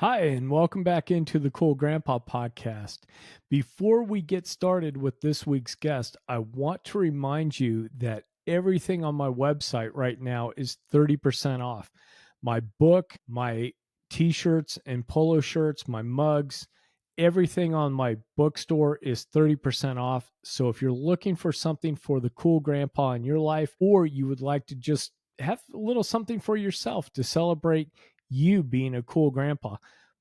Hi, and welcome back into the Cool Grandpa podcast. Before we get started with this week's guest, I want to remind you that everything on my website right now is 30% off. My book, my t shirts and polo shirts, my mugs, everything on my bookstore is 30% off. So if you're looking for something for the cool grandpa in your life, or you would like to just have a little something for yourself to celebrate you being a cool grandpa,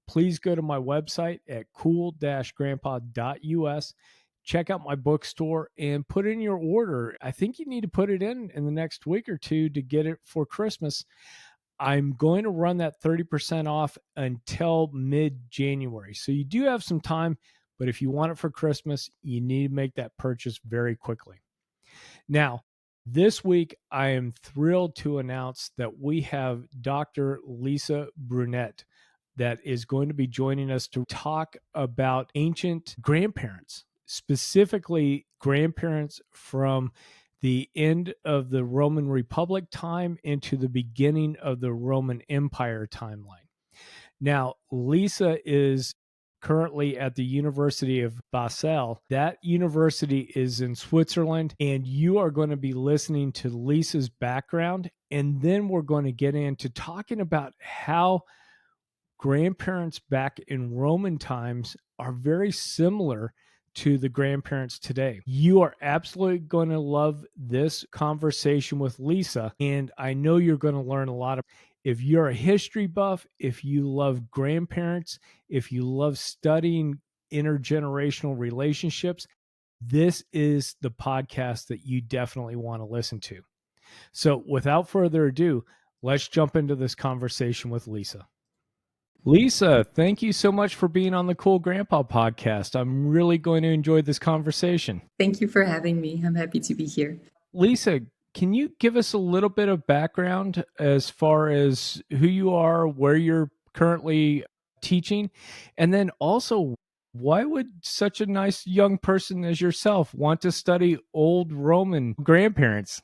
please go to my website at cool-grandpa.us. Check out my bookstore and put in your order. I think you need to put it in the next week or two to get it for Christmas. I'm going to run that 30% off until mid-January. So you do have some time, but if you want it for Christmas, you need to make that purchase very quickly. Now, this week, I am thrilled to announce that we have Dr. Lisa Brunet that is going to be joining us to talk about ancient grandparents, specifically grandparents from the end of the Roman Republic time into the beginning of the Roman Empire timeline. Now, Lisa is currently at the University of Basel. That university is in Switzerland, and you are going to be listening to Lisa's background. And then we're going to get into talking about how grandparents back in Roman times are very similar to the grandparents today. You are absolutely going to love this conversation with Lisa, and I know you're going to learn a lot. If you're a history buff, if you love grandparents, if you love studying intergenerational relationships, this is the podcast that you definitely want to listen to. So without further ado, let's jump into this conversation with Lisa. Lisa, thank you so much for being on the Cool Grandpa podcast. I'm really going to enjoy this conversation. Thank you for having me. I'm happy to be here. Lisa, can you give us a little bit of background as far as who you are, where you're currently teaching, and then also why would such a nice young person as yourself want to study old Roman grandparents?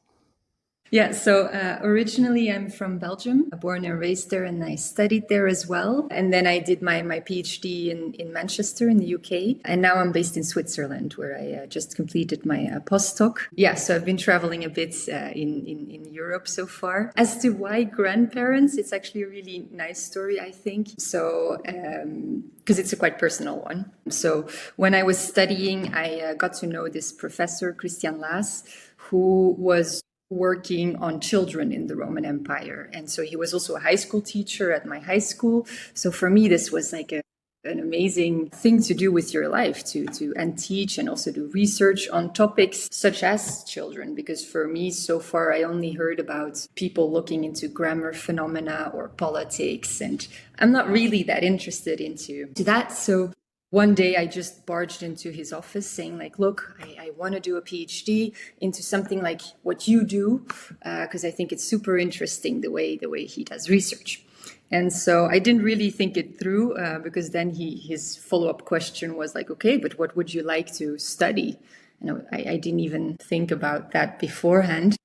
Yeah, so originally I'm from Belgium, born and raised there, and I studied there as well. And then I did my PhD in Manchester in the UK. And now I'm based in Switzerland, where I just completed my postdoc. Yeah, so I've been traveling a bit in Europe so far. As to why grandparents, it's actually a really nice story, I think. So, because it's a quite personal one. So when I was studying, I got to know this professor, Christian Laas, who was working on children in the Roman Empire. And so he was also a high school teacher at my high school. So for me, this was like an amazing thing to do with your life, to and teach and also do research on topics such as children. Because for me, so far, I only heard about people looking into grammar phenomena or politics. And I'm not really that interested into that. So one day I just barged into his office saying like, look, I want to do a PhD into something like what you do, because I think it's super interesting the way he does research. And so I didn't really think it through, because then his follow-up question was like, okay, but what would you like to study? And I didn't even think about that beforehand.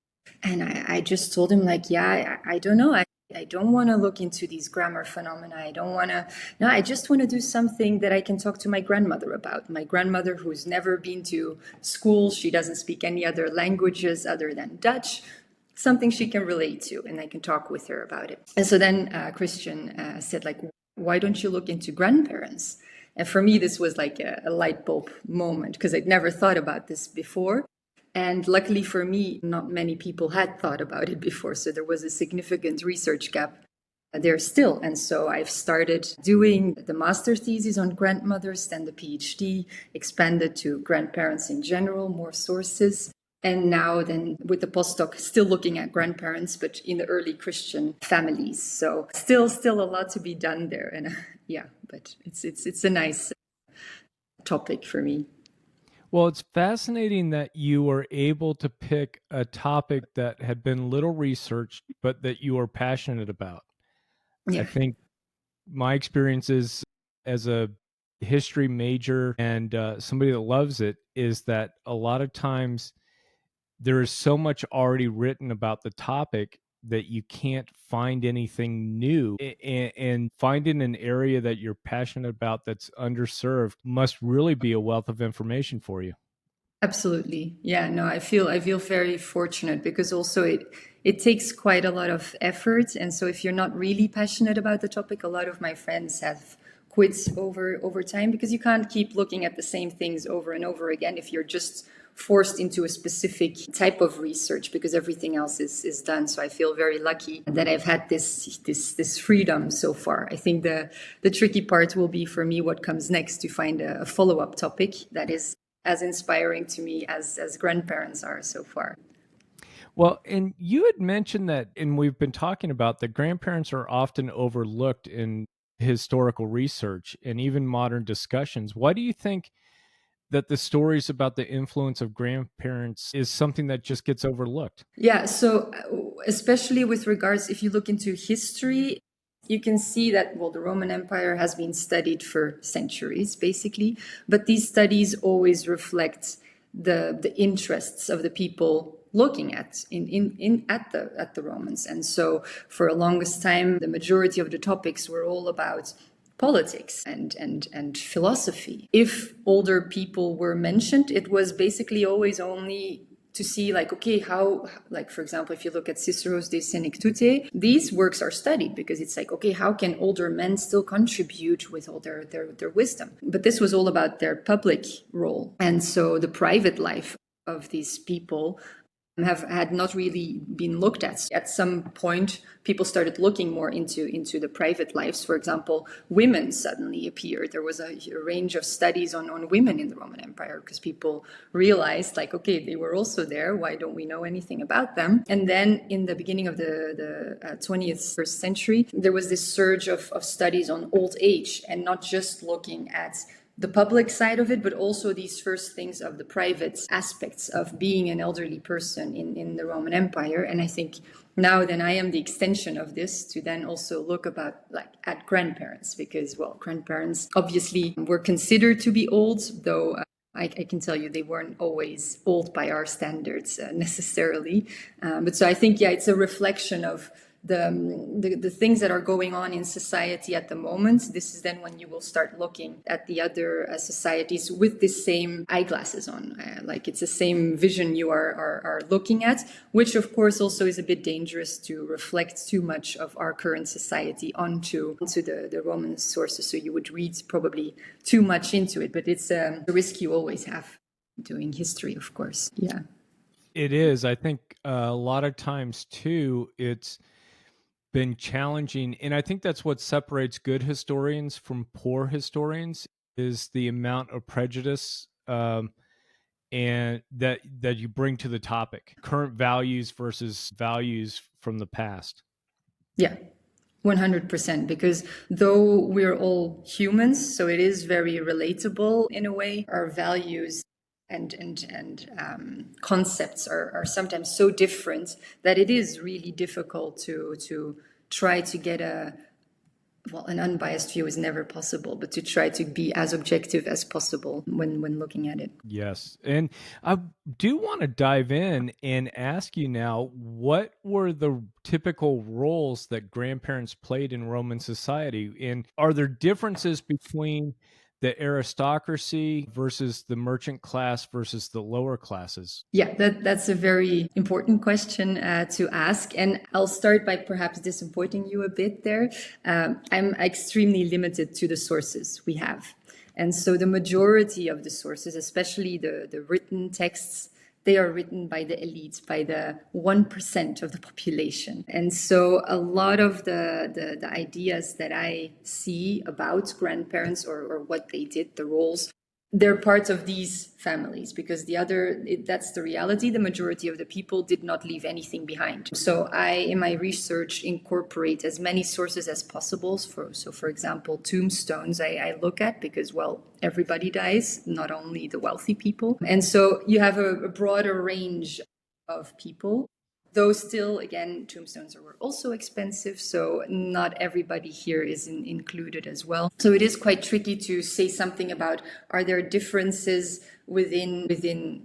And I just told him like, yeah, I don't know. I don't want to look into these grammar phenomena. I just want to do something that I can talk to my grandmother about. My grandmother, who's never been to school, she doesn't speak any other languages other than Dutch, something she can relate to, and I can talk with her about it. And so then Christian said, like, why don't you look into grandparents? And for me, this was like a light bulb moment, because I'd never thought about this before. And luckily for me, not many people had thought about it before. So there was a significant research gap there still. And so I've started doing the master thesis on grandmothers, then the PhD, expanded to grandparents in general, more sources. And now then with the postdoc, still looking at grandparents, but in the early Christian families. So still a lot to be done there. And yeah, but it's a nice topic for me. Well, it's fascinating that you were able to pick a topic that had been little researched, but that you are passionate about. Yeah. I think my experiences as a history major and somebody that loves it is that a lot of times there is so much already written about the topic that you can't find anything new, and finding an area that you're passionate about that's underserved must really be a wealth of information for you. Absolutely. Yeah, no, I feel very fortunate because also it takes quite a lot of effort. And so if you're not really passionate about the topic, a lot of my friends have quit over time because you can't keep looking at the same things over and over again if you're just forced into a specific type of research because everything else is done. So I feel very lucky that I've had this freedom so far. I think the tricky part will be for me what comes next to find a follow-up topic that is as inspiring to me as grandparents are so far. Well, and you had mentioned that, and we've been talking about that grandparents are often overlooked in historical research and even modern discussions. Why do you think that the stories about the influence of grandparents is something that just gets overlooked? Yeah, so especially with regards, if you look into history, you can see that, well, the Roman Empire has been studied for centuries, basically, but these studies always reflect the interests of the people looking at the Romans. And so for a longest time, the majority of the topics were all about politics and philosophy. If older people were mentioned, it was basically always only to see like, okay, how, like, for example, if you look at Cicero's De Senectute, these works are studied because it's like, okay, how can older men still contribute with all their wisdom? But this was all about their public role. And so the private life of these people have had not really been looked at. At some point, people started looking more into the private lives. For example, women suddenly appeared. There was a range of studies on women in the Roman Empire because people realized, like, okay, they were also there. Why don't we know anything about them? And then in the beginning of the 20th first century, there was this surge of studies on old age and not just looking at the public side of it, but also these first things of the private aspects of being an elderly person in the Roman Empire. And I think now then I am the extension of this to then also look about like at grandparents because, well, grandparents obviously were considered to be old, though I can tell you they weren't always old by our standards necessarily. But so I think, yeah, it's a reflection of the things that are going on in society at the moment. This is then when you will start looking at the other societies with the same eyeglasses on, like it's the same vision you are looking at, which of course also is a bit dangerous to reflect too much of our current society onto the Roman sources. So you would read probably too much into it, but it's a risk you always have doing history, of course. Yeah. It is. I think a lot of times too, it's been challenging, and I think that's what separates good historians from poor historians is the amount of prejudice and that you bring to the topic, current values versus values from the past. Yeah. 100%, because though we're all humans, so it is very relatable in a way, our values and concepts are sometimes so different that it is really difficult to try to get an unbiased view is never possible, but to try to be as objective as possible when looking at it. Yes. And I do want to dive in and ask you now, what were the typical roles that grandparents played in Roman society? And are there differences between the aristocracy versus the merchant class versus the lower classes? Yeah, that's a very important question to ask. And I'll start by perhaps disappointing you a bit there. I'm extremely limited to the sources we have. And so the majority of the sources, especially the written texts, they are written by the elite, by the 1% of the population. And so a lot of the ideas that I see about grandparents or what they did, the roles, they're part of these families because that's the reality. The majority of the people did not leave anything behind. So I, in my research, incorporate as many sources as possible. For example, tombstones I look at because, well, everybody dies, not only the wealthy people. And so you have a broader range of people. Though still, again, tombstones were also expensive, so not everybody here is included as well. So it is quite tricky to say something about, are there differences within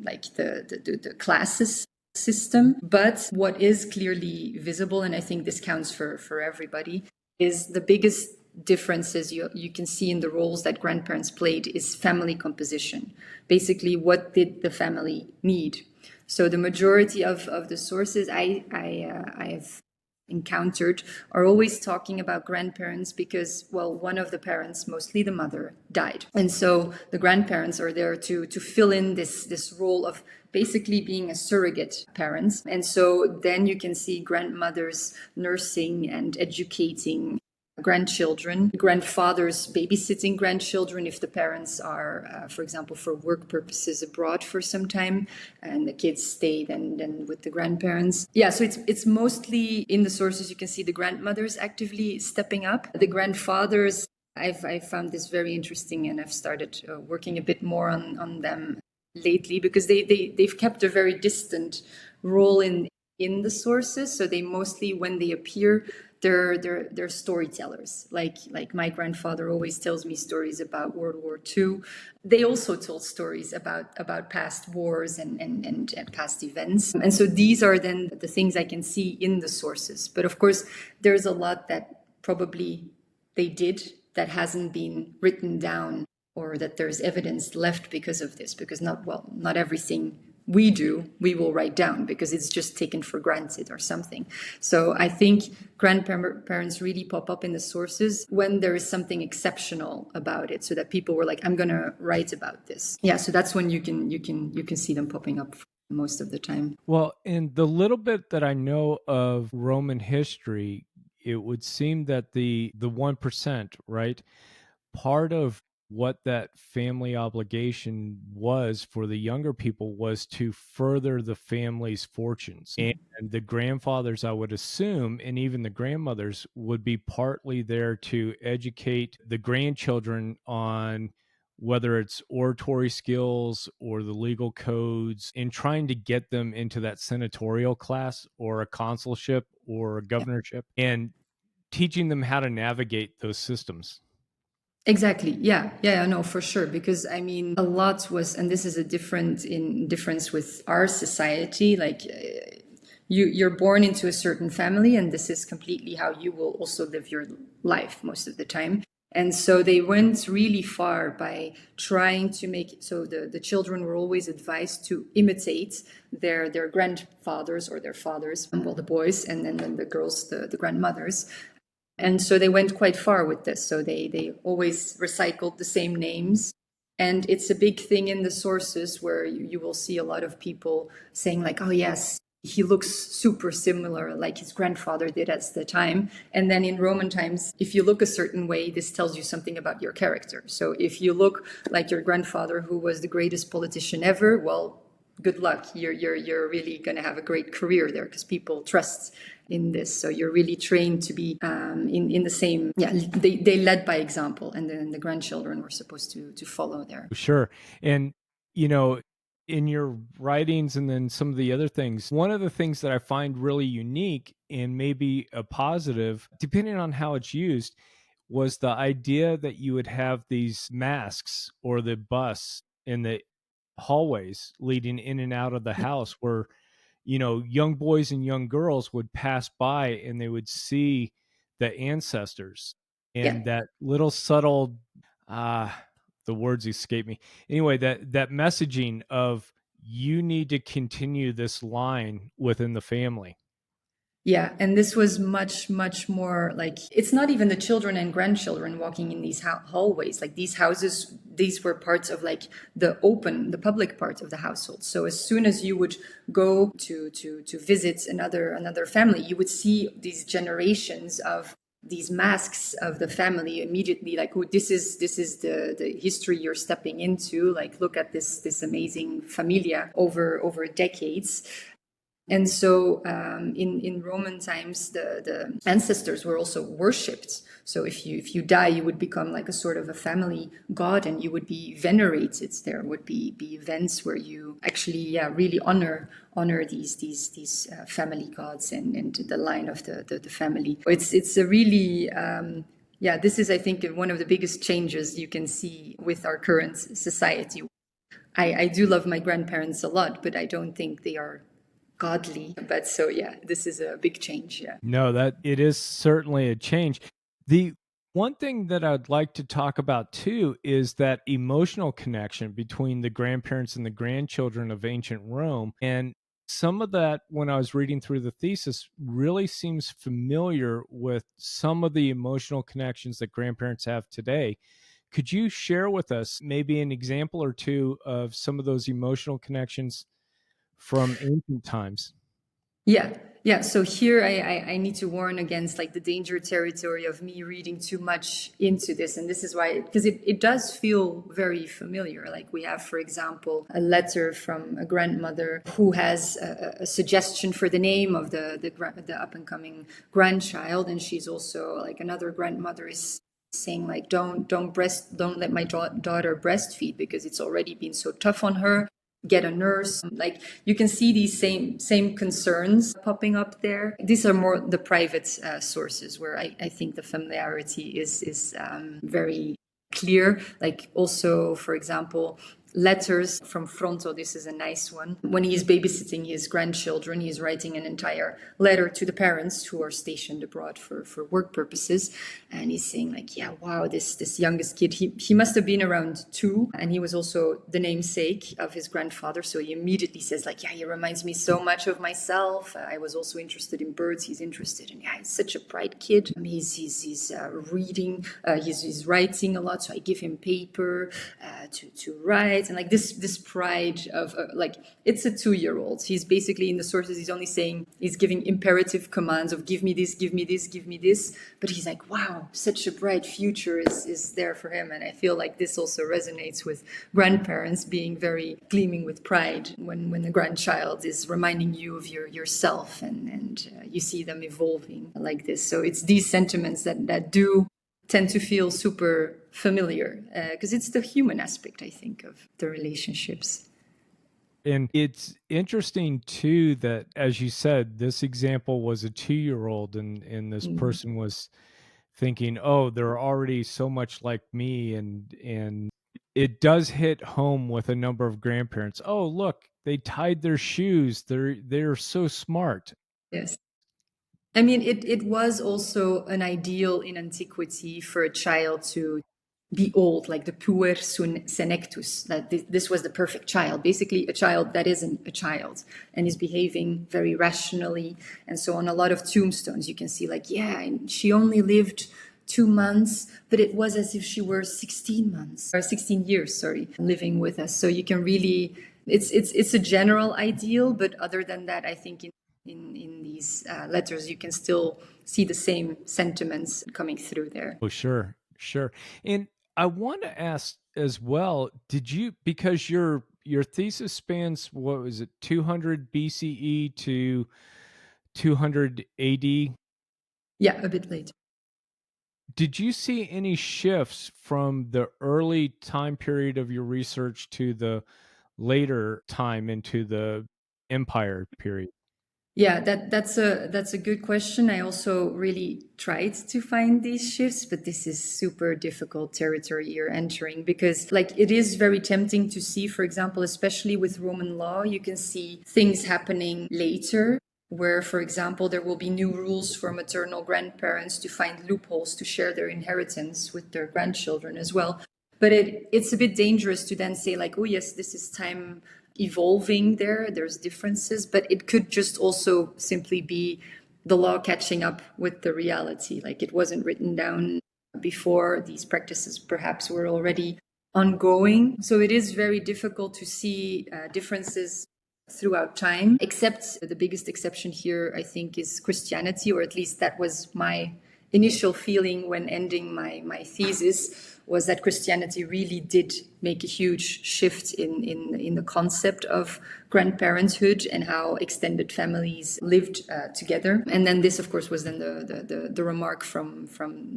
like the classes? system. But what is clearly visible, and I think this counts for everybody, is the biggest differences you can see in the roles that grandparents played is family composition. Basically, what did the family need? So the majority of the sources I've encountered are always talking about grandparents because, well, one of the parents, mostly the mother, died. And so the grandparents are there to fill in this role of basically being a surrogate parent. And so then you can see grandmothers nursing and educating grandchildren, grandfathers babysitting grandchildren if the parents are, for example, for work purposes abroad for some time, and the kids stay then with the grandparents. Yeah, so it's mostly in the sources you can see the grandmothers actively stepping up. The grandfathers, I've found this very interesting, and I've started working a bit more on them lately because they've kept a very distant role in the sources. So they mostly, when they appear, they're storytellers. Like my grandfather always tells me stories about World War II. They also told stories about past wars and past events. And so these are then the things I can see in the sources. But of course, there's a lot that probably they did that hasn't been written down, or that there's evidence left because of this, because not everything we will write down because it's just taken for granted or something. So I think grandparents really pop up in the sources when there is something exceptional about it, so that people were like, I'm going to write about this. Yeah, so that's when you can see them popping up most of the time. Well, in the little bit that I know of Roman history, it would seem that the 1%, right? Part of what that family obligation was for the younger people was to further the family's fortunes. And the grandfathers, I would assume, and even the grandmothers would be partly there to educate the grandchildren on whether it's oratory skills or the legal codes, and trying to get them into that senatorial class or a consulship or a Yeah. governorship, and teaching them how to navigate those systems. Exactly. Yeah, no, for sure. Because I mean, a lot was, and this is a difference with our society. Like, you're born into a certain family, and this is completely how you will also live your life most of the time. And so they went really far by trying to make it so the children were always advised to imitate their grandfathers or their fathers, well, the boys, and then the girls, the grandmothers. And so they went quite far with this. So they always recycled the same names. And it's a big thing in the sources where you will see a lot of people saying, like, oh, yes, he looks super similar, like his grandfather did at the time. And then in Roman times, if you look a certain way, this tells you something about your character. So if you look like your grandfather, who was the greatest politician ever, well, good luck. You're really going to have a great career there, because people trust in this. So you're really trained to be in the same. Yeah, they led by example, and then the grandchildren were supposed to follow there. Sure. And, you know, in your writings and then some of the other things, one of the things that I find really unique and maybe a positive, depending on how it's used, was the idea that you would have these masks or the bus in the hallways leading in and out of the house where, young boys and young girls would pass by and they would see the ancestors, and Yeah. that little subtle, uh the words escape me. Anyway, that messaging of, you need to continue this line within the family. Yeah, and this was much, much more like, it's not even the children and grandchildren walking in these hallways. Like, these houses, these were parts of like the public part of the household. So as soon as you would go to visit another family, you would see these generations of these masks of the family immediately, like, oh, this is the history you're stepping into. Like, look at this amazing familia over decades. And so in Roman times, the ancestors were also worshipped. So if you die, you would become like a sort of a family god, and you would be venerated. There would be events where you actually, really honor these family gods and the line of the family. It's a really this is, I think, one of the biggest changes you can see with our current society. I do love my grandparents a lot, but I don't think they are godly. But so, yeah, this is a big change. Yeah. No, that it is certainly a change. The one thing that I'd like to talk about too is that emotional connection between the grandparents and the grandchildren of ancient Rome. And some of that, when I was reading through the thesis, really seems familiar with some of the emotional connections that grandparents have today. Could you share with us maybe an example or two of some of those emotional connections from ancient times? Yeah, yeah. So here I need to warn against like the danger territory of me reading too much into this. And this is why, because it does feel very familiar. Like we have, for example, a letter from a grandmother who has a suggestion for the name of the up and coming grandchild. And she's also like another grandmother is saying like don't let my daughter breastfeed because it's already been so tough on her. Get a nurse. Like you can see these same concerns popping up there. These are more the private sources where I think the familiarity is very clear. Like also, for example, letters from Fronto. This is a nice one. When he's babysitting his grandchildren, he's writing an entire letter to the parents who are stationed abroad for work purposes. And he's saying like, yeah, wow, this youngest kid, he must have been around 2. And he was also the namesake of his grandfather. So he immediately says like, yeah, he reminds me so much of myself. I was also interested in birds. He's interested in, yeah, he's such a bright kid. He's reading, he's writing a lot. So I give him paper to write. And like this pride of like it's a 2-year-old. He's basically in the sources. He's only saying he's giving imperative commands of give me this, give me this, give me this. But he's like, wow, such a bright future is there for him. And I feel like this also resonates with grandparents being very gleaming with pride when the grandchild is reminding you of yourself and you see them evolving like this. So it's these sentiments that do tend to feel super familiar because it's the human aspect, I think, of the relationships. And it's interesting too that, as you said, this example was a 2-year-old, and this Mm. person was thinking, "Oh, they're already so much like me," and it does hit home with a number of grandparents. "Oh, look, they tied their shoes. They're so smart." Yes. I mean, it was also an ideal in antiquity for a child to be old, like the puer senectus, that this was the perfect child, basically a child that isn't a child and is behaving very rationally. And so on a lot of tombstones, you can see like, yeah, and she only lived 2 months, but it was as if she were 16 months or 16 years, sorry, living with us. So you can really, it's a general ideal, but other than that, I think in these letters, you can still see the same sentiments coming through there. Oh, sure, sure. And I want to ask as well, did you, because your thesis spans, what was it, 200 BCE to 200 AD? Yeah, a bit later. Did you see any shifts from the early time period of your research to the later time into the empire period? Yeah, that's a good question. I also really tried to find these shifts, but this is super difficult territory you're entering because like it is very tempting to see, for example, especially with Roman law, you can see things happening later where, for example, there will be new rules for maternal grandparents to find loopholes to share their inheritance with their grandchildren as well. But it's a bit dangerous to then say like, oh yes, this is time evolving there's differences, but it could just also simply be the law catching up with the reality, like it wasn't written down before these practices perhaps were already ongoing. So it is very difficult to see differences throughout time, except the biggest exception here I think is Christianity, or at least that was my initial feeling when ending my thesis, was that Christianity really did make a huge shift in the concept of grandparenthood and how extended families lived together. And then this, of course, was then the remark from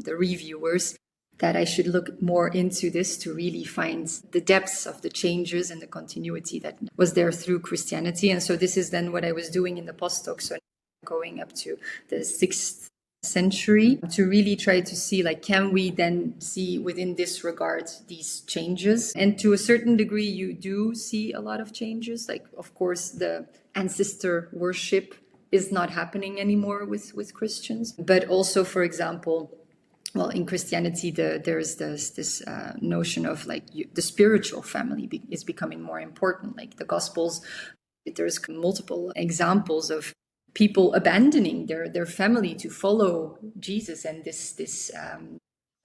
the reviewers that I should look more into this to really find the depths of the changes and the continuity that was there through Christianity. And so this is then what I was doing in the postdoc. So going up to the 6th century to really try to see, like, can we then see within this regard these changes? And to a certain degree, you do see a lot of changes. Like, of course, the ancestor worship is not happening anymore with Christians. But also, for example, well, in Christianity, there's this notion of like the spiritual family is becoming more important. Like the Gospels, there's multiple examples of people abandoning their family to follow Jesus and this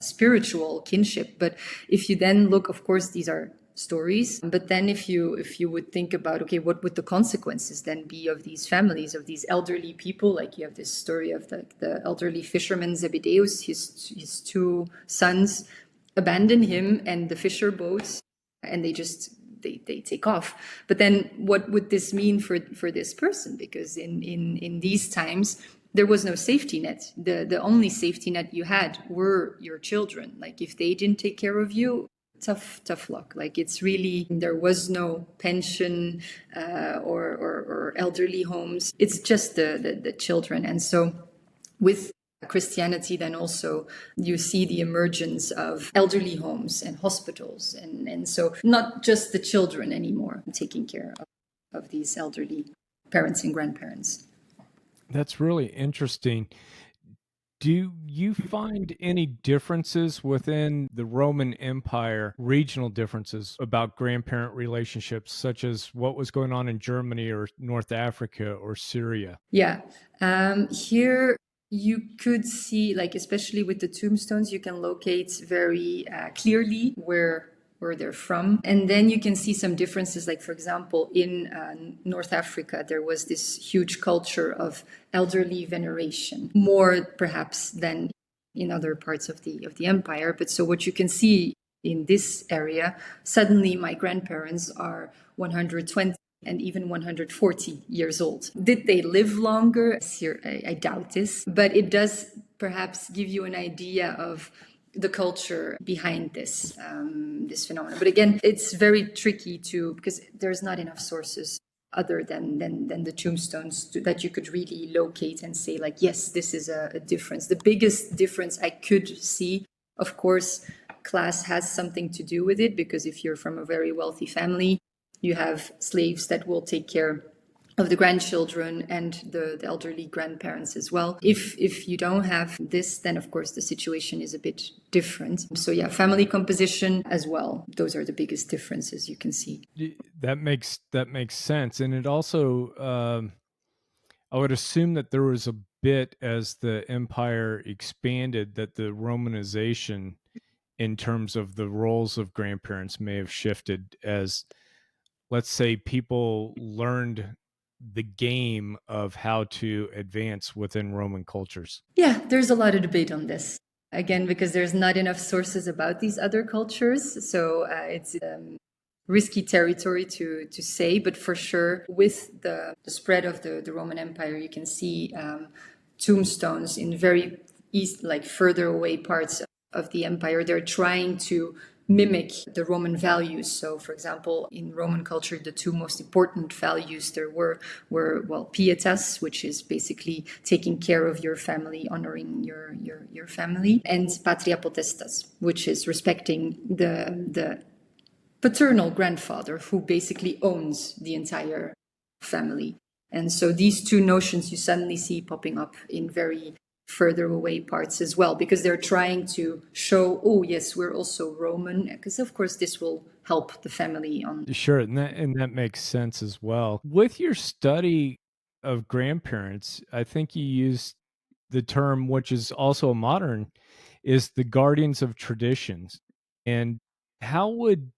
spiritual kinship. But if you then look, of course, these are stories, but then if you would think about, okay, what would the consequences then be of these families, of these elderly people? Like you have this story of the elderly fisherman Zebedeus, his two sons abandon him and the fisher boats, and they take off. But then what would this mean for this person? Because in these times, there was no safety net. The only safety net you had were your children. Like if they didn't take care of you, tough luck. Like it's really, there was no pension or elderly homes. It's just the children. And so with Christianity, then also you see the emergence of elderly homes and hospitals. And so not just the children anymore taking care of these elderly parents and grandparents. That's really interesting. Do you find any differences within the Roman Empire, regional differences about grandparent relationships, such as what was going on in Germany or North Africa or Syria? Yeah. Here you could see, like, especially with the tombstones, you can locate very clearly where they're from. And then you can see some differences. Like, for example, in North Africa, there was this huge culture of elderly veneration, more perhaps than in other parts of the empire. But so what you can see in this area, suddenly my grandparents are 120 and even 140 years old. Did they live longer? I doubt this, but it does perhaps give you an idea of the culture behind this phenomenon. But again, it's very tricky because there's not enough sources other than the tombstones that you could really locate and say, like, yes, this is a difference. The biggest difference I could see, of course, class has something to do with it, because if you're from a very wealthy family, you have slaves that will take care of the grandchildren and the elderly grandparents as well. If you don't have this, then of course the situation is a bit different. So yeah, family composition as well. Those are the biggest differences you can see. That makes sense. And it also, I would assume that there was a bit, as the empire expanded, that the Romanization in terms of the roles of grandparents may have shifted as, let's say, people learned the game of how to advance within Roman cultures. Yeah, there's a lot of debate on this. Again, because there's not enough sources about these other cultures. So it's risky territory to say, but for sure, with the spread of the Roman Empire, you can see tombstones in very east, like further away parts of the empire. They're trying to mimic the Roman values. So, for example, in Roman culture, the two most important values there were well, pietas, which is basically taking care of your family, honoring your family, and patria potestas, which is respecting the paternal grandfather who basically owns the entire family. And so these two notions you suddenly see popping up in very further away parts as well, because they're trying to show, oh yes, we're also Roman, because of course this will help the family on. Sure, and that makes sense as well. With your study of grandparents, I think you used the term, which is also modern, is the guardians of traditions. And how would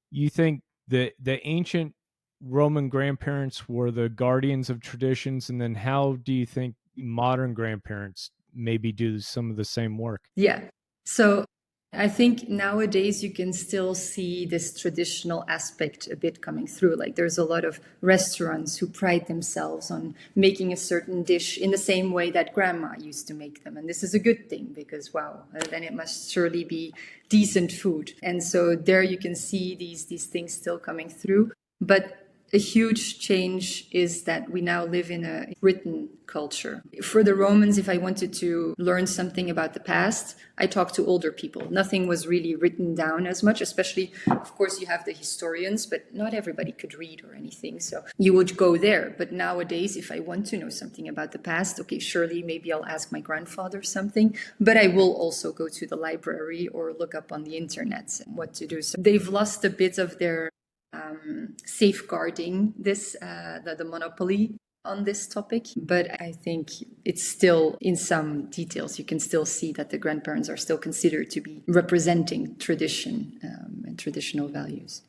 you think the ancient Roman grandparents were the guardians of traditions, and then how do you think modern grandparents maybe do some of the same work? Yeah. So I think nowadays you can still see this traditional aspect a bit coming through. Like there's a lot of restaurants who pride themselves on making a certain dish in the same way that grandma used to make them. And this is a good thing because, wow, then it must surely be decent food. And so there you can see these things still coming through. But A huge change is that we now live in a written culture. For the Romans, if I wanted to learn something about the past, I talked to older people. Nothing was really written down as much, especially, of course, you have the historians, but not everybody could read or anything. So you would go there. But nowadays, if I want to know something about the past, okay, surely maybe I'll ask my grandfather something, but I will also go to the library or look up on the internet what to do. So they've lost a bit of their safeguarding this, the monopoly on this topic. But I think it's still, in some details, you can still see that the grandparents are still considered to be representing tradition and traditional values.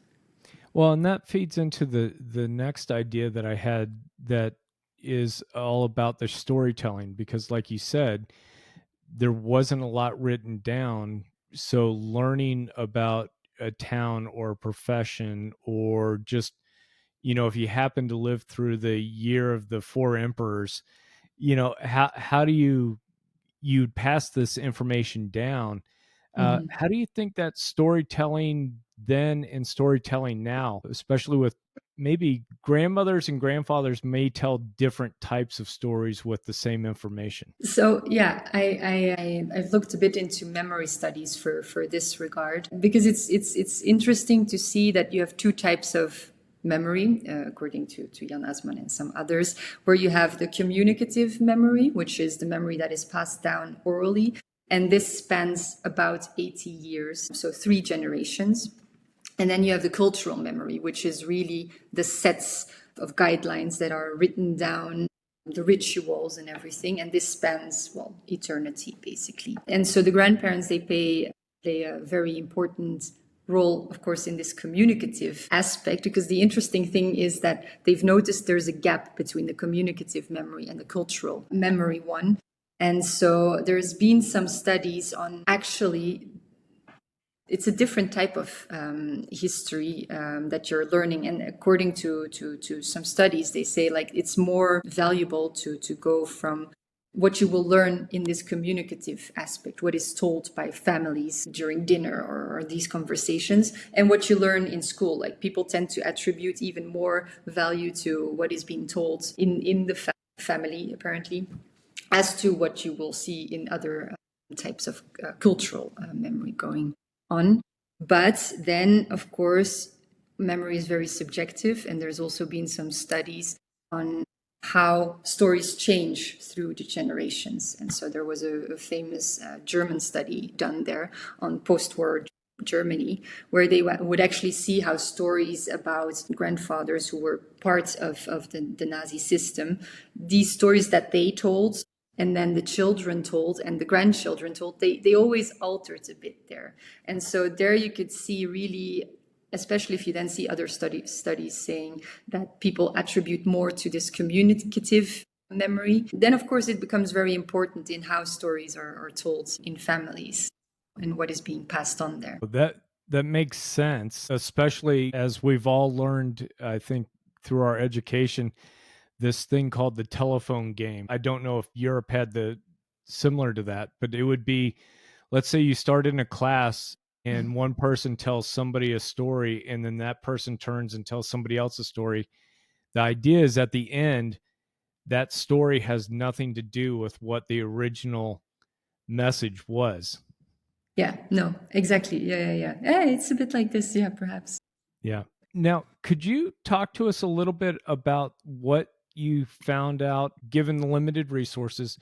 Well, and that feeds into the next idea that I had, that is all about the storytelling, because like you said, there wasn't a lot written down. So learning about a town or a profession, or just, if you happen to live through the year of the four emperors, how do you'd pass this information down? Mm-hmm. How do you think that storytelling then and storytelling now, especially with maybe grandmothers and grandfathers may tell different types of stories with the same information? So yeah, I've looked a bit into memory studies for this regard, because it's interesting to see that you have two types of memory, according to Jan Assmann and some others, where you have the communicative memory, which is the memory that is passed down orally, and this spans about 80 years, so 3 generations. And then you have the cultural memory, which is really the sets of guidelines that are written down, the rituals and everything. And this spans, well, eternity, basically. And so the grandparents, they play a very important role, of course, in this communicative aspect, because the interesting thing is that they've noticed there's a gap between the communicative memory and the cultural memory one. And so there's been some studies on, actually, it's a different type of history that you're learning. And according to some studies, they say like it's more valuable to go from what you will learn in this communicative aspect, what is told by families during dinner or these conversations, and what you learn in school. Like people tend to attribute even more value to what is being told in the family, apparently, as to what you will see in other types of cultural memory going on. But then, of course, memory is very subjective, and there's also been some studies on how stories change through the generations. And so there was a famous German study done there on post-war Germany, where they would actually see how stories about grandfathers who were part of the Nazi system, these stories that they told and then the children told and the grandchildren told, they always altered a bit there. And so there you could see really, especially if you then see other studies saying that people attribute more to this communicative memory, then of course it becomes very important in how stories are told in families and what is being passed on there. That makes sense, especially as we've all learned, I think, through our education, this thing called the telephone game. I don't know if Europe had the similar to that, but it would be, let's say you start in a class and one person tells somebody a story, and then that person turns and tells somebody else a story. The idea is at the end, that story has nothing to do with what the original message was. Yeah, no, exactly. Yeah, it's a bit like this, yeah, perhaps. Yeah. Now, could you talk to us a little bit about what you found out, given the limited resources,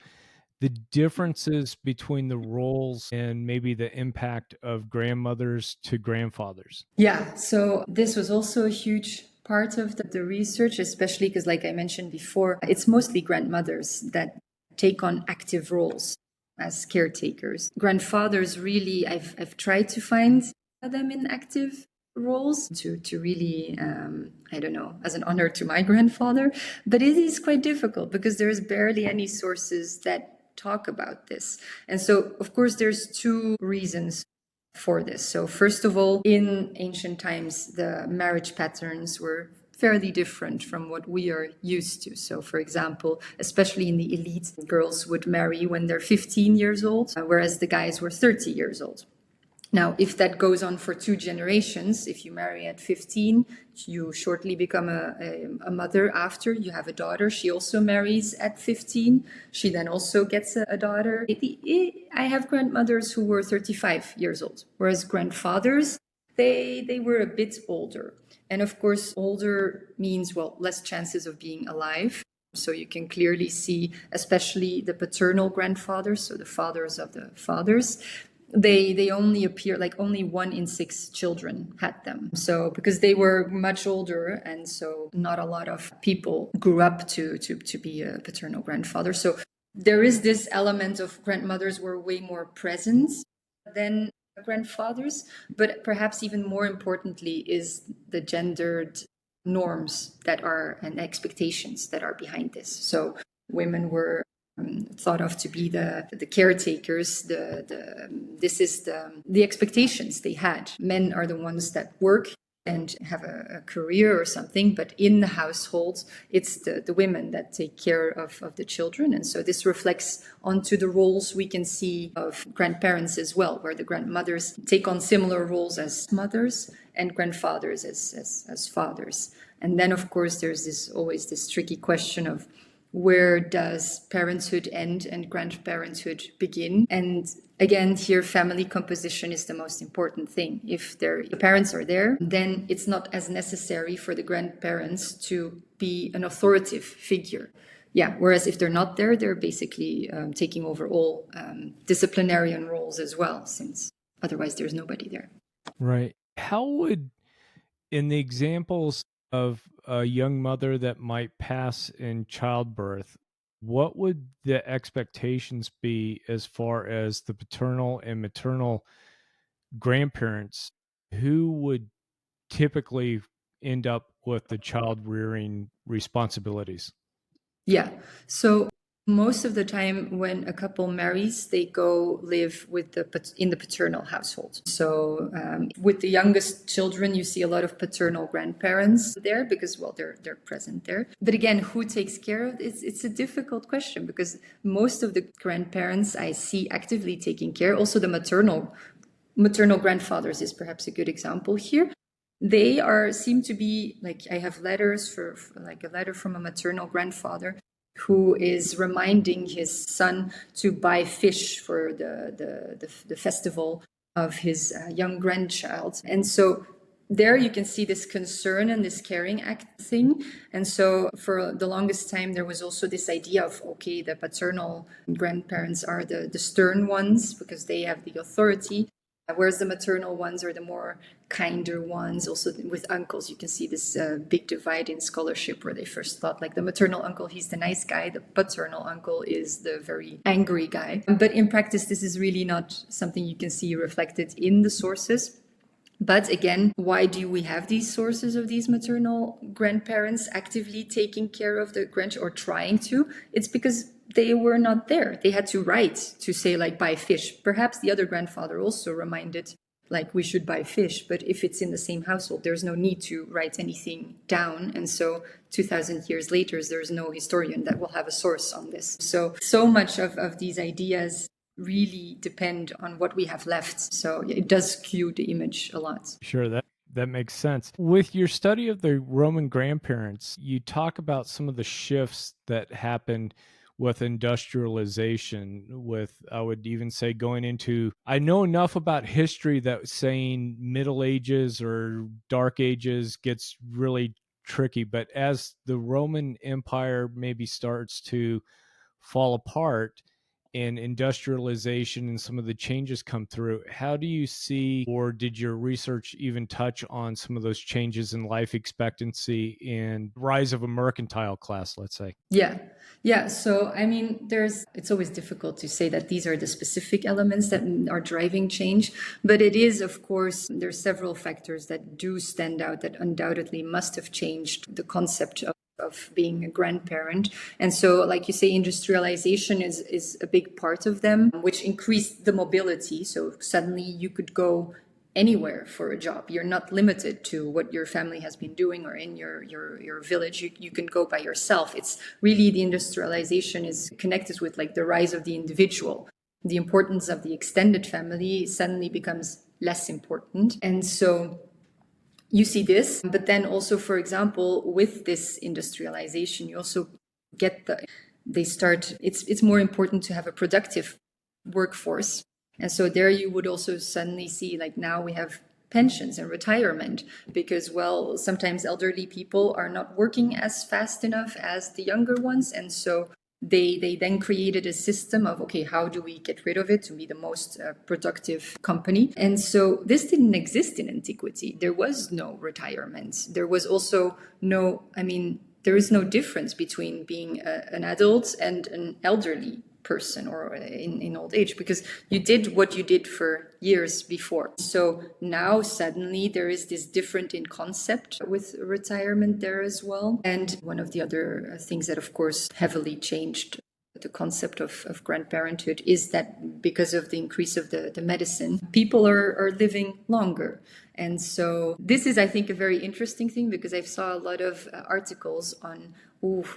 the differences between the roles and maybe the impact of grandmothers to grandfathers? Yeah, so this was also a huge part of the research, especially because, like I mentioned before, it's mostly grandmothers that take on active roles as caretakers. Grandfathers, really, I've tried to find them in active roles to really, I don't know, as an honor to my grandfather, but it is quite difficult because there's barely any sources that talk about this. And so, of course, there's 2 reasons for this. So first of all, in ancient times, the marriage patterns were fairly different from what we are used to. So for example, especially in the elite, girls would marry when they're 15 years old, whereas the guys were 30 years old. Now, if that goes on for 2 generations, if you marry at 15, you shortly become a mother after. You have a daughter. She also marries at 15. She then also gets a daughter. I have grandmothers who were 35 years old, whereas grandfathers, they were a bit older. And of course, older means, well, less chances of being alive. So you can clearly see, especially the paternal grandfathers, so the fathers of the fathers, they only appear, like only 1 in 6 children had them. So because they were much older, and so not a lot of people grew up to be a paternal grandfather. So there is this element of grandmothers were way more present than grandfathers, but perhaps even more importantly is the gendered norms that are and expectations that are behind this. So women were thought of to be the caretakers. This is the expectations they had. Men are the ones that work and have a career or something, but in the household, it's the women that take care of the children. And so this reflects onto the roles we can see of grandparents as well, where the grandmothers take on similar roles as mothers and grandfathers as fathers. And then, of course, there's always this tricky question of where does parenthood end and grandparenthood begin? And again, here, family composition is the most important thing. If the parents are there, then it's not as necessary for the grandparents to be an authoritative figure. Yeah, whereas if they're not there, they're basically taking over all disciplinarian roles as well, since otherwise there's nobody there. Right. How would, in the examples of a young mother that might pass in childbirth, what would the expectations be as far as the paternal and maternal grandparents? Who would typically end up with the child rearing responsibilities? Yeah. So most of the time when a couple marries, they go live in the paternal household. So with the youngest children, you see a lot of paternal grandparents there because, well, they're present there. But again, who takes care of it? It's a difficult question because most of the grandparents I see actively taking care, also the maternal grandfathers is perhaps a good example here. They seem to be like, I have letters for like a letter from a maternal grandfather who is reminding his son to buy fish for the festival of his young grandchild. And so there you can see this concern and this caring act thing. And so for the longest time, there was also this idea of, okay, the paternal grandparents are the stern ones because they have the authority, whereas the maternal ones are the more kinder ones. Also with uncles, you can see this big divide in scholarship where they first thought like the maternal uncle, he's the nice guy. The paternal uncle is the very angry guy. But in practice, this is really not something you can see reflected in the sources. But again, why do we have these sources of these maternal grandparents actively taking care of the or trying to? It's because they were not there. They had to write to say like buy fish. Perhaps the other grandfather also reminded like we should buy fish, but if it's in the same household, there's no need to write anything down. And so 2000 years later, there's no historian that will have a source on this. So much of these ideas really depend on what we have left. So it does skew the image a lot. Sure, that makes sense. With your study of the Roman grandparents, you talk about some of the shifts that happened with industrialization, with, I would even say, going into, I know enough about history that saying Middle Ages or Dark Ages gets really tricky, but as the Roman Empire maybe starts to fall apart and industrialization and some of the changes come through, how do you see, or did your research even touch on some of those changes in life expectancy and rise of a mercantile class, let's say? Yeah. So, I mean, it's always difficult to say that these are the specific elements that are driving change, but it is, of course, there's several factors that do stand out that undoubtedly must have changed the concept of being a grandparent. And so, like you say, industrialization is a big part of them, which increased the mobility. So suddenly you could go anywhere for a job. You're not limited to what your family has been doing or in your village. You can go by yourself. It's really, the industrialization is connected with like the rise of the individual. The importance of the extended family suddenly becomes less important. And so you see this, but then also, for example, with this industrialization, you also get it's more important to have a productive workforce. And so there you would also suddenly see, like, now we have pensions and retirement because, well, sometimes elderly people are not working as fast enough as the younger ones. And so they then created a system of, okay, how do we get rid of it to be the most productive company? And so this didn't exist in antiquity. There was no retirement. There was also there is no difference between being an adult and an elderly person or in old age, because you did what you did for years before. So now suddenly there is this different in concept with retirement there as well. And one of the other things that of course heavily changed the concept of grandparenthood is that because of the increase of the medicine, people are living longer. And so this is, I think, a very interesting thing, because I saw a lot of articles on,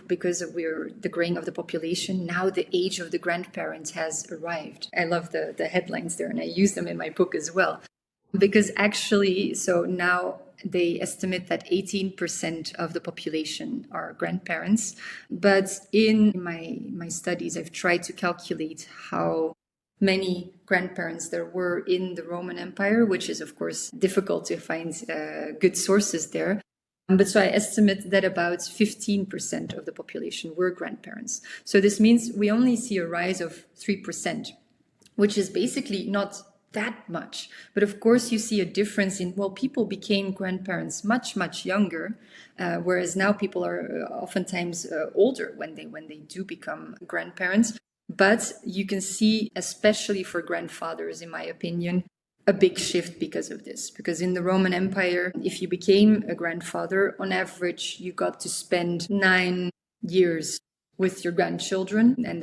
because we're the graying of the population, now the age of the grandparents has arrived. I love the headlines there, and I use them in my book as well. Because actually, so now they estimate that 18% of the population are grandparents. But in my studies, I've tried to calculate how many grandparents there were in the Roman Empire, which is, of course, difficult to find good sources there. But so I estimate that about 15% of the population were grandparents. So this means we only see a rise of 3%, which is basically not that much. But of course, you see a difference in, well, people became grandparents much, much younger, whereas now people are oftentimes older when they do become grandparents. But you can see, especially for grandfathers, in my opinion, a big shift because of this. Because in the Roman Empire, if you became a grandfather, on average, you got to spend 9 years with your grandchildren, and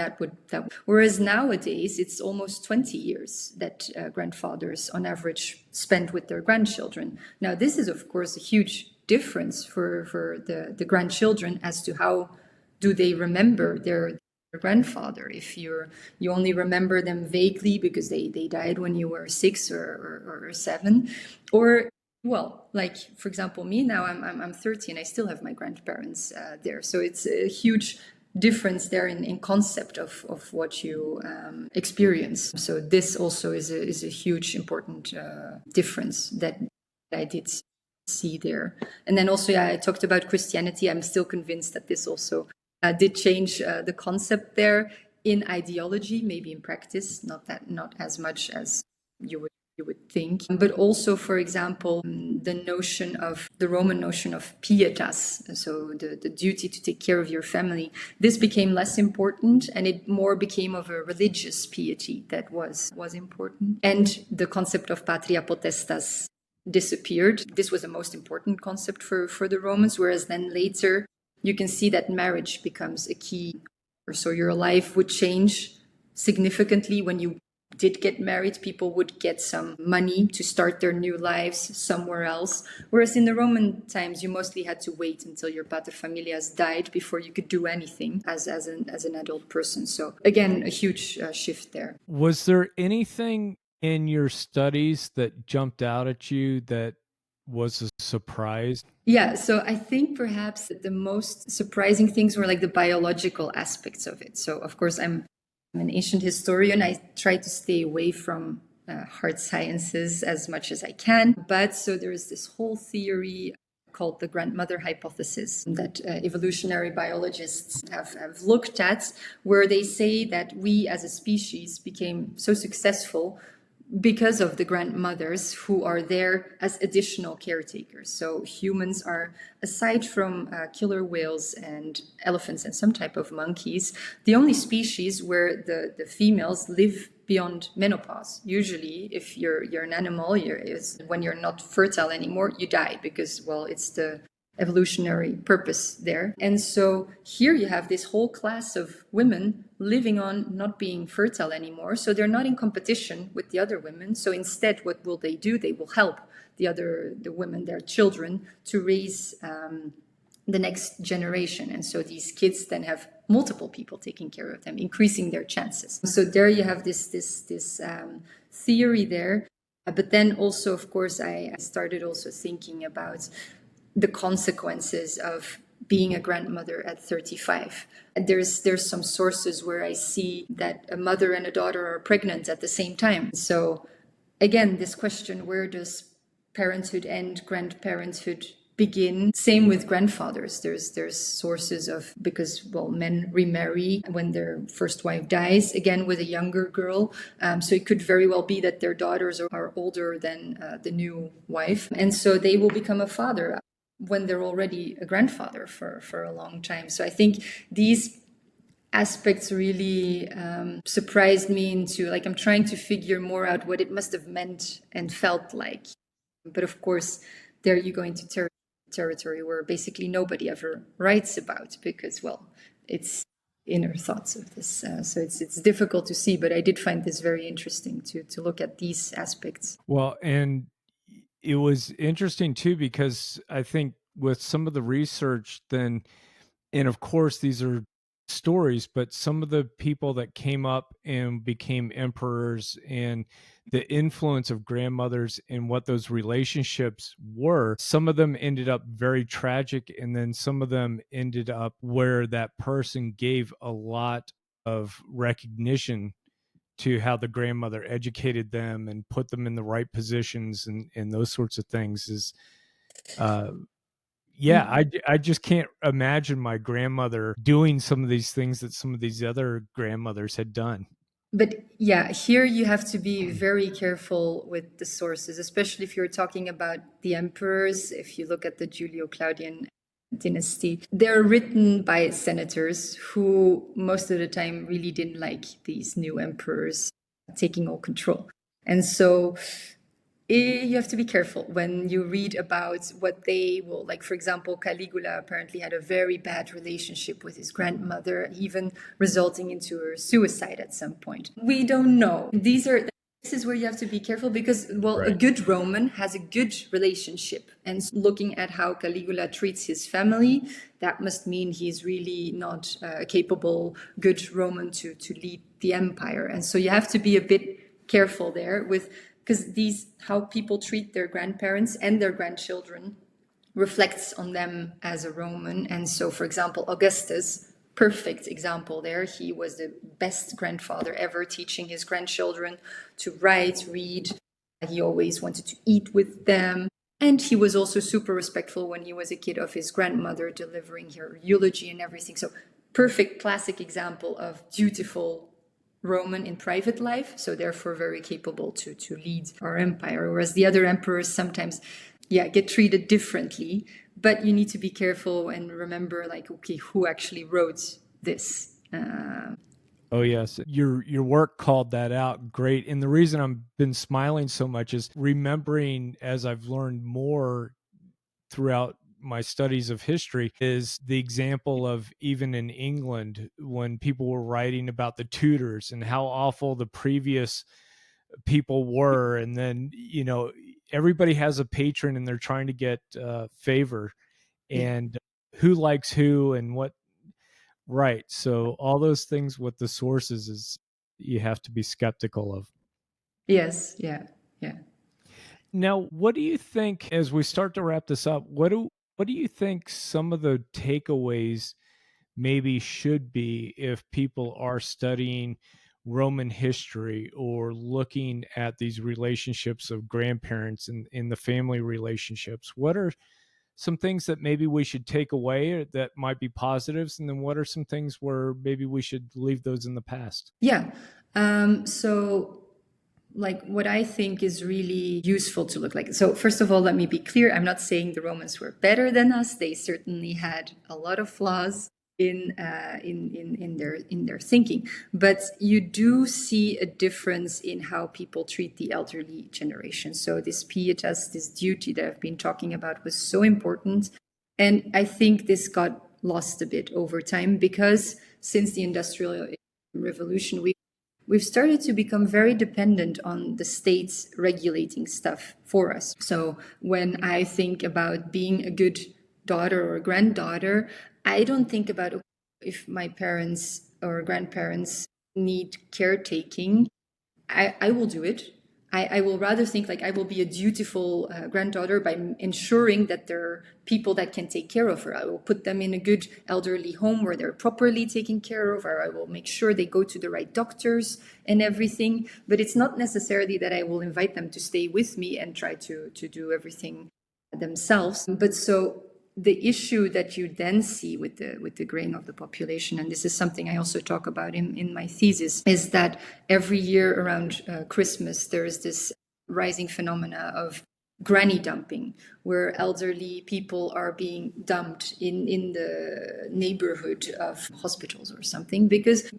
whereas nowadays it's almost 20 years that grandfathers on average spend with their grandchildren. Now this is of course a huge difference for the grandchildren as to how do they remember their grandfather. If you only remember them vaguely because they died when you were 6 or 7, or, well, like for example me now, I'm 30 and I still have my grandparents there. So it's a huge difference there in concept of what you experience. So this also is a huge important difference that I did see there. And then also, I talked about Christianity. I'm still convinced that this also did change the concept there in ideology, maybe in practice, not as much as you would think. But also, for example, the Roman notion of pietas, so the duty to take care of your family, this became less important, and it more became of a religious piety that was important. And the concept of patria potestas disappeared. This was the most important concept for the Romans, whereas then later you can see that marriage becomes a key. So your life would change significantly when you did get married. People would get some money to start their new lives somewhere else. Whereas in the Roman times, you mostly had to wait until your paterfamilias died before you could do anything as an adult person. So again, a huge shift there. Was there anything in your studies that jumped out at you that was a surprise? Yeah, so I think perhaps the most surprising things were like the biological aspects of it. So of course, I'm an ancient historian. I try to stay away from hard sciences as much as I can. But so there is this whole theory called the grandmother hypothesis that evolutionary biologists have looked at, where they say that we as a species became so successful because of the grandmothers who are there as additional caretakers. So humans are, aside from killer whales and elephants and some type of monkeys, the only species where the females live beyond menopause. Usually, if you're an animal, when you're not fertile anymore, you die because, well, it's the evolutionary purpose there. And so here you have this whole class of women living on not being fertile anymore. So they're not in competition with the other women. So instead, what will they do? They will help the women, their children, to raise the next generation. And so these kids then have multiple people taking care of them, increasing their chances. So there you have this theory there. But then also, of course, I started also thinking about the consequences of being a grandmother at 35. And there's some sources where I see that a mother and a daughter are pregnant at the same time. So again, this question, where does parenthood end, grandparenthood begin? Same with grandfathers. There's sources of, because well, men remarry when their first wife dies, again with a younger girl. So it could very well be that their daughters are older than the new wife, and so they will become a father when they're already a grandfather for a long time. So I think these aspects really surprised me into, like, I'm trying to figure more out what it must have meant and felt like. But of course, there you go into territory where basically nobody ever writes about, because, well, it's inner thoughts of this. So it's difficult to see, but I did find this very interesting to look at these aspects. Well, and it was interesting too, because I think with some of the research, then, and of course, these are stories, but some of the people that came up and became emperors and the influence of grandmothers and what those relationships were, some of them ended up very tragic. And then some of them ended up where that person gave a lot of recognition to how the grandmother educated them and put them in the right positions and those sorts of things is uh yeah, I just can't imagine my grandmother doing some of these things that some of these other grandmothers had done. But yeah, here you have to be very careful with the sources, especially if you're talking about the emperors. If you look at the Julio-Claudian dynasty, they're written by senators who most of the time really didn't like these new emperors taking all control. And so you have to be careful when you read about what they will, like, for example, Caligula apparently had a very bad relationship with his grandmother, even resulting into her suicide at some point. We don't know. This is where you have to be careful, because, well, a Right. good Roman has a good relationship. And looking at how Caligula treats his family, that must mean he's really not a capable, good Roman to lead the empire. And so you have to be a bit careful there with, because these, how people treat their grandparents and their grandchildren reflects on them as a Roman. And so, for example, Augustus, perfect example there. He was the best grandfather ever, teaching his grandchildren to write, read. He always wanted to eat with them. And he was also super respectful when he was a kid of his grandmother, delivering her eulogy and everything. So, perfect classic example of dutiful Roman in private life, so therefore very capable to lead our empire. Whereas the other emperors sometimes, yeah, get treated differently. But you need to be careful and remember, like, okay, who actually wrote this? Oh yes, your work called that out great. And the reason I've been smiling so much is remembering, as I've learned more throughout my studies of history, is the example of even in England when people were writing about the Tudors and how awful the previous people were. And then, everybody has a patron and they're trying to get favor, Yeah. and who likes who and what. Right. So all those things with the sources is you have to be skeptical of. Yes. Yeah. Yeah. Now, what do you think as we start to wrap this up? What do you think some of the takeaways maybe should be if people are studying Roman history or looking at these relationships of grandparents and in the family relationships? What are some things that maybe we should take away that might be positives? And then what are some things where maybe we should leave those in the past? Yeah. So, like, what I think is really useful to look like. So, first of all, let me be clear. I'm not saying the Romans were better than us. They certainly had a lot of flaws in their thinking, but you do see a difference in how people treat the elderly generation. So this pietas, this duty that I've been talking about, was so important, and I think this got lost a bit over time, because since the Industrial Revolution, we've started to become very dependent on the states regulating stuff for us. So when I think about being a good daughter or granddaughter, I don't think about, okay, if my parents or grandparents need caretaking, I will do it. I will rather think like I will be a dutiful granddaughter by ensuring that there are people that can take care of her. I will put them in a good elderly home where they're properly taken care of, or I will make sure they go to the right doctors and everything. But it's not necessarily that I will invite them to stay with me and try to do everything themselves. But so the issue that you then see with the graying of the population, and this is something I also talk about in my thesis, is that every year around Christmas there is this rising phenomena of granny dumping, where elderly people are being dumped in the neighborhood of hospitals or something, because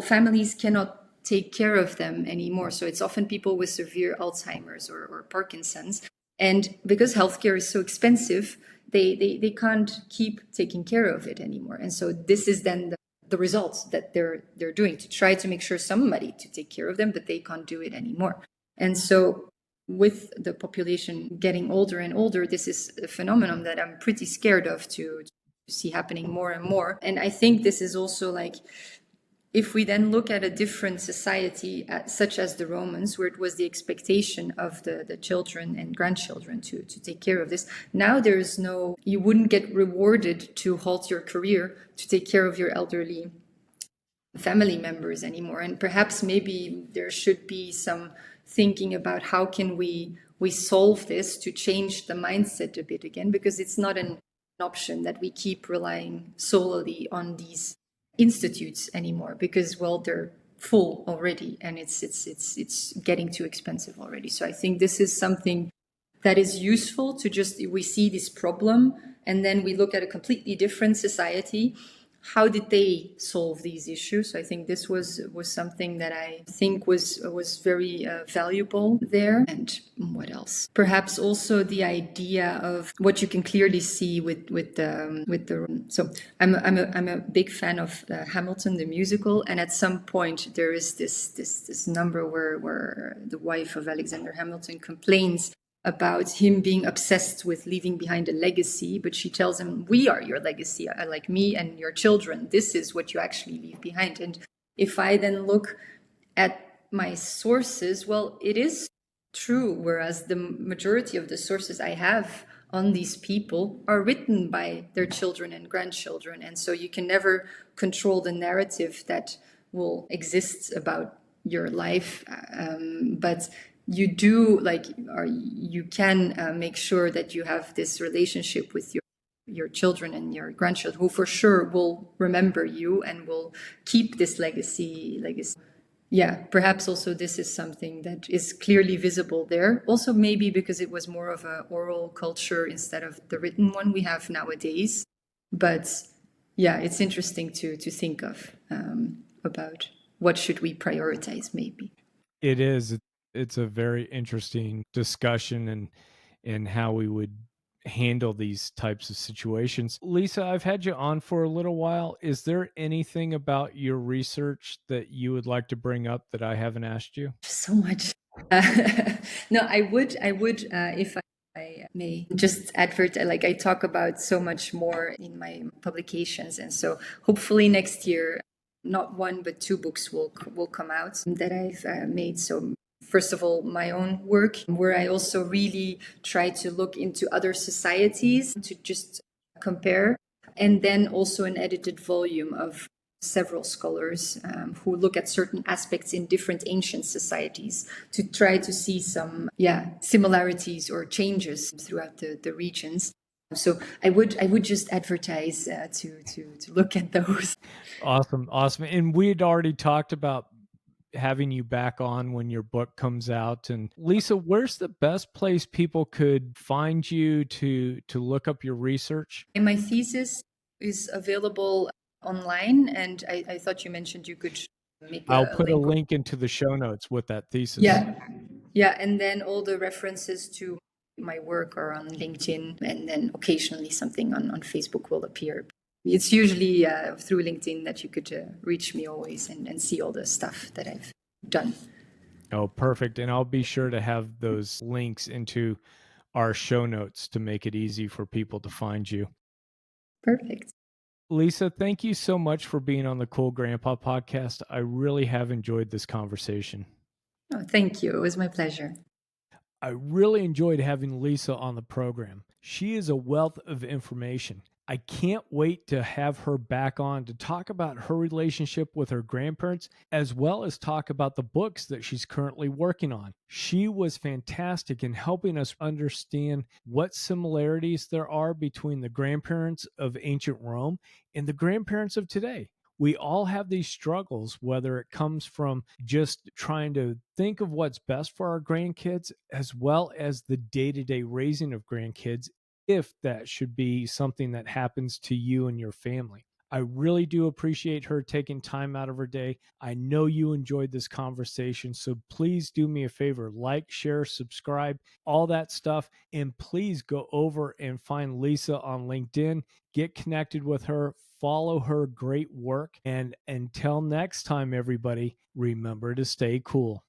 families cannot take care of them anymore. So it's often people with severe Alzheimer's or Parkinson's, and because healthcare is so expensive, they can't keep taking care of it anymore. And so this is then the results that they're doing to try to make sure somebody to take care of them, but they can't do it anymore. And so with the population getting older and older, this is a phenomenon that I'm pretty scared of to see happening more and more. And I think this is also like, if we then look at a different society, such as the Romans, where it was the expectation of the children and grandchildren to take care of this, now you wouldn't get rewarded to halt your career to take care of your elderly family members anymore. And perhaps maybe there should be some thinking about how can we solve this to change the mindset a bit again, because it's not an option that we keep relying solely on these institutes anymore, because they're full already and it's getting too expensive already. So I think this is something that is useful to we see this problem and then we look at a completely different society. How did they solve these issues? So I think this was something that I think was very valuable there. And what else? Perhaps also the idea of what you can clearly see with the. So I'm a big fan of Hamilton the musical, and at some point there is this number where the wife of Alexander Hamilton complains about him being obsessed with leaving behind a legacy, but she tells him, we are your legacy, like me and your children. This is what you actually leave behind. And if I then look at my sources, well, it is true, whereas the majority of the sources I have on these people are written by their children and grandchildren. And so you can never control the narrative that will exist about your life. But you do you can make sure that you have this relationship with your children and your grandchildren, who for sure will remember you and will keep this legacy. Yeah, perhaps also this is something that is clearly visible there. Also, maybe because it was more of an oral culture instead of the written one we have nowadays. But yeah, it's interesting to think of about what should we prioritize, maybe. It is. It's a very interesting discussion and how we would handle these types of situations. Lisa, I've had you on for a little while. Is there anything about your research that you would like to bring up that I haven't asked you? So much. No, I would, if I may just advert, like I talk about so much more in my publications. And so hopefully next year, not one, but two books will come out that I've made. So first of all, my own work, where I also really try to look into other societies to just compare. And then also an edited volume of several scholars who look at certain aspects in different ancient societies to try to see some similarities or changes throughout the regions. So I would just advertise to look at those. Awesome. And we had already talked about having you back on when your book comes out. And Lisa, where's the best place people could find you to look up your research? And my thesis is available online, and I thought you mentioned you could make I'll a put a link. link into the show notes with that thesis. Yeah, and then all the references to my work are on LinkedIn, and then occasionally something on Facebook will appear. It's usually through LinkedIn that you could reach me always and see all the stuff that I've done. Oh, perfect. And I'll be sure to have those links into our show notes to make it easy for people to find you. Perfect. Lisa, thank you so much for being on the Cool Grandpa podcast. I really have enjoyed this conversation. Oh, thank you. It was my pleasure. I really enjoyed having Lisa on the program. She is a wealth of information. I can't wait to have her back on to talk about her relationship with her grandparents, as well as talk about the books that she's currently working on. She was fantastic in helping us understand what similarities there are between the grandparents of ancient Rome and the grandparents of today. We all have these struggles, whether it comes from just trying to think of what's best for our grandkids, as well as the day to day raising of grandkids, if that should be something that happens to you and your family. I really do appreciate her taking time out of her day. I know you enjoyed this conversation. So please do me a favor, like, share, subscribe, all that stuff. And please go over and find Lisa on LinkedIn, get connected with her, follow her great work. And until next time, everybody, remember to stay cool.